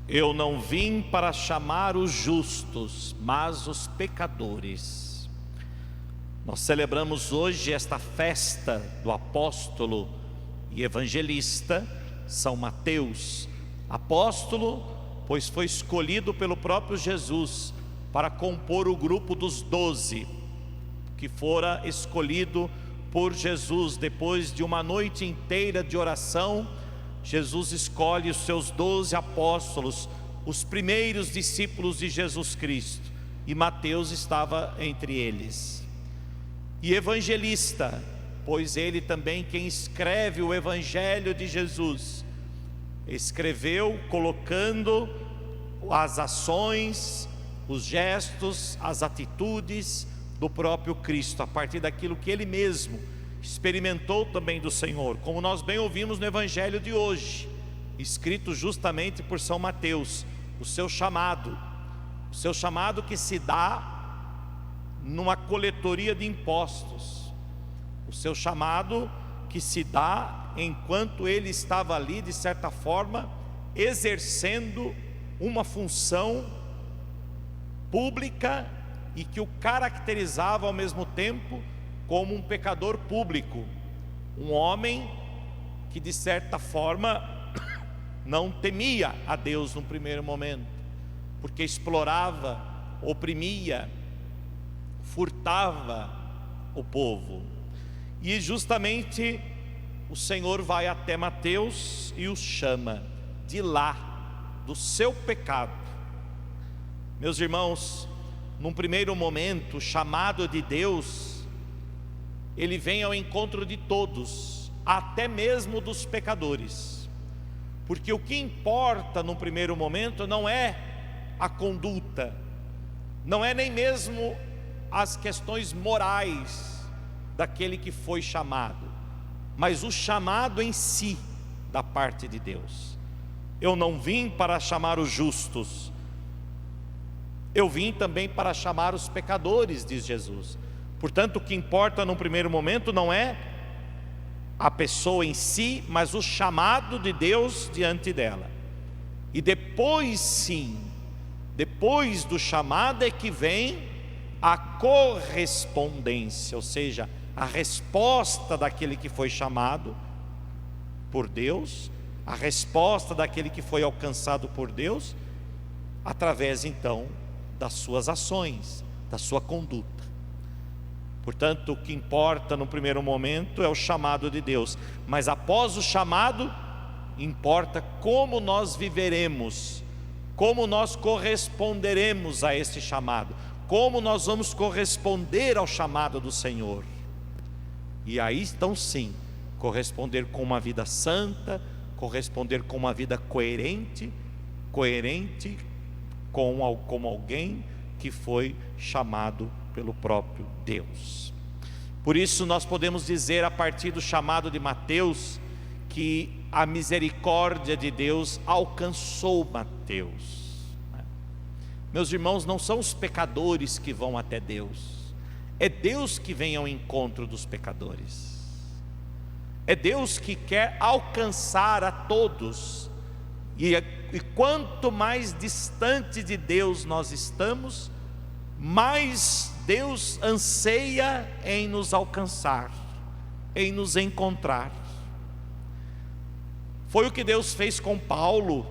Eu não vim para chamar os justos, mas os pecadores. Nós celebramos hoje esta festa do apóstolo e evangelista São Mateus. Apóstolo, pois foi escolhido pelo próprio Jesus para compor o grupo dos 12, que fora escolhido por Jesus. Depois de uma noite inteira de oração, Jesus escolhe os seus 12 apóstolos, os primeiros discípulos de Jesus Cristo, e Mateus estava entre eles. E evangelista, pois ele também quem escreve o evangelho de Jesus, escreveu colocando as ações, os gestos, as atitudes do próprio Cristo, a partir daquilo que ele mesmo experimentou também do Senhor, como nós bem ouvimos no evangelho de hoje, escrito justamente por São Mateus, o seu chamado que se dá numa coletoria de impostos, o seu chamado que se dá enquanto ele estava ali, de certa forma, exercendo uma função pública e que o caracterizava ao mesmo tempo como um pecador público, um homem que de certa forma não temia a Deus no primeiro momento, porque explorava, oprimia, furtava o povo. E justamente o Senhor vai até Mateus e os chama de lá, do seu pecado. Meus irmãos, num primeiro momento, o chamado de Deus, ele vem ao encontro de todos, até mesmo dos pecadores, porque o que importa no primeiro momento não é a conduta, não é nem mesmo as questões morais daquele que foi chamado, mas o chamado em si da parte de Deus. Eu não vim para chamar os justos, eu vim também para chamar os pecadores, diz Jesus. Portanto, o que importa no primeiro momento não é a pessoa em si, mas o chamado de Deus diante dela. E depois sim, depois do chamado é que vem a correspondência, ou seja, a resposta daquele que foi chamado por Deus, a resposta daquele que foi alcançado por Deus, através então das suas ações, da sua conduta. Portanto, o que importa no primeiro momento é o chamado de Deus, mas após o chamado, importa como nós viveremos, como nós corresponderemos a esse chamado, como nós vamos corresponder ao chamado do Senhor. E aí então sim, corresponder com uma vida santa, corresponder com uma vida coerente como alguém que foi chamado pelo próprio Deus. Por isso nós podemos dizer, a partir do chamado de Mateus, que a misericórdia de Deus alcançou Mateus. Meus irmãos, não são os pecadores que vão até Deus, é Deus que vem ao encontro dos pecadores, é Deus que quer alcançar a todos, e quanto mais distante de Deus nós estamos, mais Deus anseia em nos alcançar, em nos encontrar. Foi o que Deus fez com Paulo,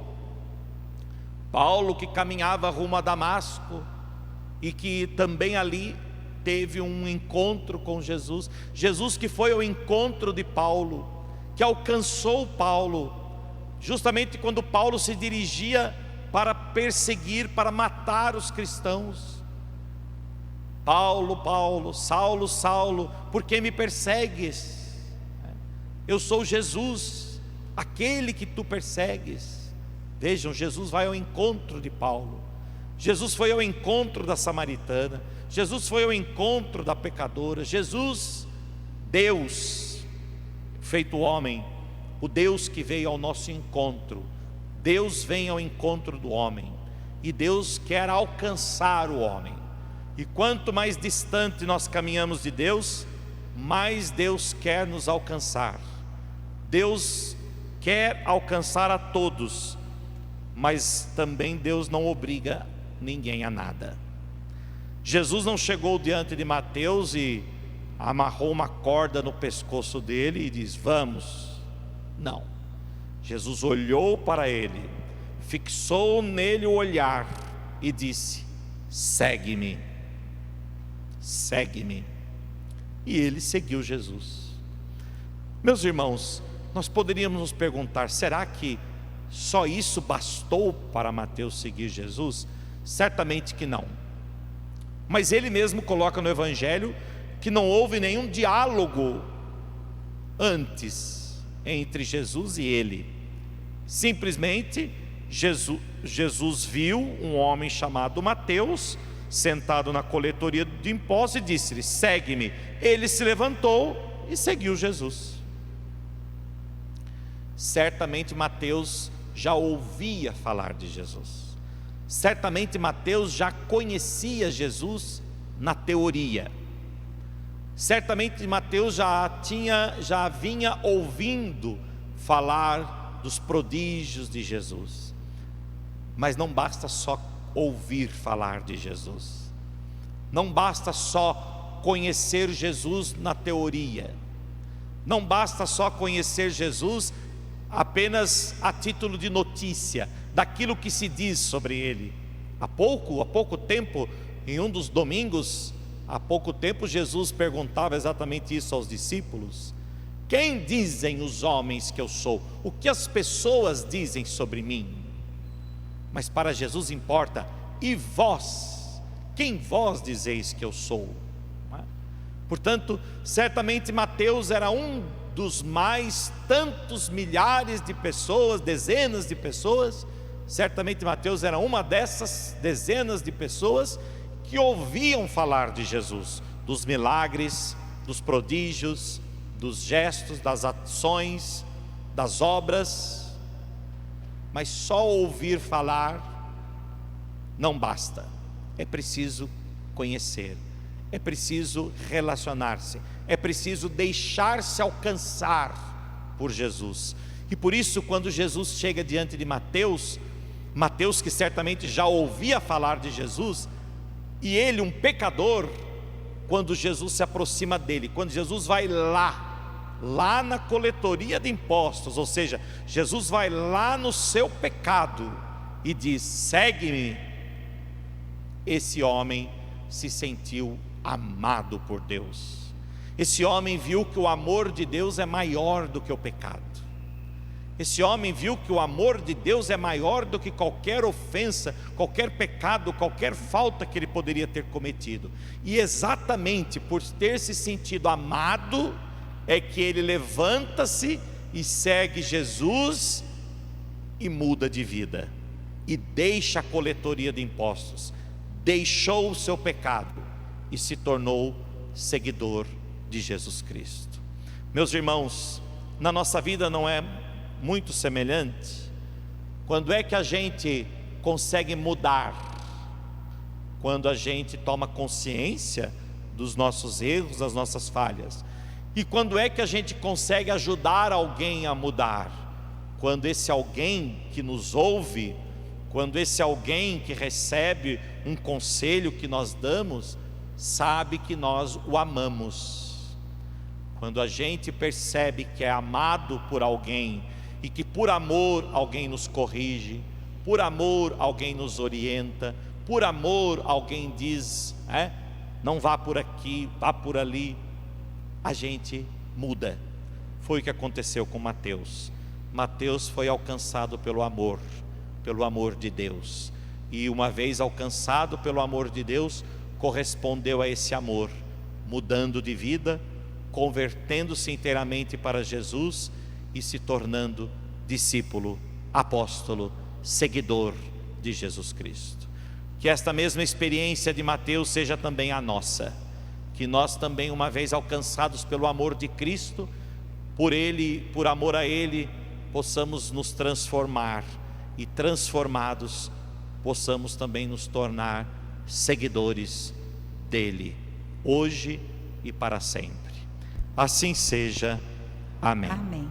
que caminhava rumo a Damasco, e que também ali teve um encontro com Jesus. Jesus que foi ao encontro de Paulo, que alcançou Paulo, justamente quando Paulo se dirigia para perseguir, para matar os cristãos. Paulo, Paulo, Saulo, Saulo, por que me persegues? Eu sou Jesus, aquele que tu persegues. Vejam, Jesus vai ao encontro de Paulo, Jesus foi ao encontro da samaritana, Jesus foi ao encontro da pecadora. Jesus, Deus feito homem, o Deus que veio ao nosso encontro. Deus vem ao encontro do homem, e Deus quer alcançar o homem. E quanto mais distante nós caminhamos de Deus, mais Deus quer nos alcançar. Deus quer alcançar a todos, mas também Deus não obriga ninguém a nada. Jesus não chegou diante de Mateus e amarrou uma corda no pescoço dele e diz: vamos. Não. Jesus olhou para ele, fixou nele o olhar e disse: segue-me, segue-me. E ele seguiu Jesus. Meus irmãos, nós poderíamos nos perguntar: será que só isso bastou para Mateus seguir Jesus? Certamente que não. Mas ele mesmo coloca no Evangelho que não houve nenhum diálogo antes entre Jesus e ele. Simplesmente Jesus viu um homem chamado Mateus sentado na coletoria de impostos e disse-lhe: segue-me. Ele se levantou e seguiu Jesus. Certamente Mateus já ouvia falar de Jesus. Certamente Mateus já conhecia Jesus na teoria. Certamente Mateus já vinha ouvindo falar dos prodígios de Jesus. Mas não basta só ouvir falar de Jesus. Não basta só conhecer Jesus na teoria. Não basta só conhecer Jesus apenas a título de notícia, daquilo que se diz sobre ele. Há pouco tempo, em um dos domingos, Jesus perguntava exatamente isso aos discípulos: quem dizem os homens que eu sou? O que as pessoas dizem sobre mim? Mas para Jesus importa: e vós? Quem vós dizeis que eu sou? Portanto, certamente Mateus era um dos mais tantos milhares de pessoas, dezenas de pessoas. Certamente Mateus era uma dessas dezenas de pessoas que ouviam falar de Jesus, dos milagres, dos prodígios, dos gestos, das ações, das obras. Mas só ouvir falar não basta. É preciso conhecer, é preciso relacionar-se, é preciso deixar-se alcançar por Jesus. E por isso, quando Jesus chega diante de Mateus, que certamente já ouvia falar de Jesus, e ele, um pecador, quando Jesus se aproxima dele, quando Jesus vai lá na coletoria de impostos, ou seja, Jesus vai lá no seu pecado e diz: segue-me. Esse homem se sentiu amado por Deus. Esse homem viu que o amor de Deus é maior do que o pecado. Esse homem viu que o amor de Deus é maior do que qualquer ofensa, qualquer pecado, qualquer falta que ele poderia ter cometido. E exatamente por ter se sentido amado, é que ele levanta-se e segue Jesus e muda de vida. E deixa a coletoria de impostos, deixou o seu pecado e se tornou seguidor de Jesus Cristo. Meus irmãos, na nossa vida não é muito semelhante? Quando é que a gente consegue mudar? Quando a gente toma consciência dos nossos erros, das nossas falhas. E quando é que a gente consegue ajudar alguém a mudar? Quando esse alguém que nos ouve, quando esse alguém que recebe um conselho que nós damos, sabe que nós o amamos. Quando a gente percebe que é amado por alguém, e que por amor alguém nos corrige, por amor alguém nos orienta, por amor alguém diz, não vá por aqui, vá por ali, a gente muda. Foi o que aconteceu com Mateus. Mateus foi alcançado pelo amor de Deus, e uma vez alcançado pelo amor de Deus, correspondeu a esse amor, mudando de vida, convertendo-se inteiramente para Jesus e se tornando discípulo, apóstolo, seguidor de Jesus Cristo. Que esta mesma experiência de Mateus seja também a nossa, que nós também, uma vez alcançados pelo amor de Cristo, por Ele, por amor a Ele, possamos nos transformar, e transformados possamos também nos tornar seguidores dEle, hoje e para sempre. Assim seja. Amém. Amém.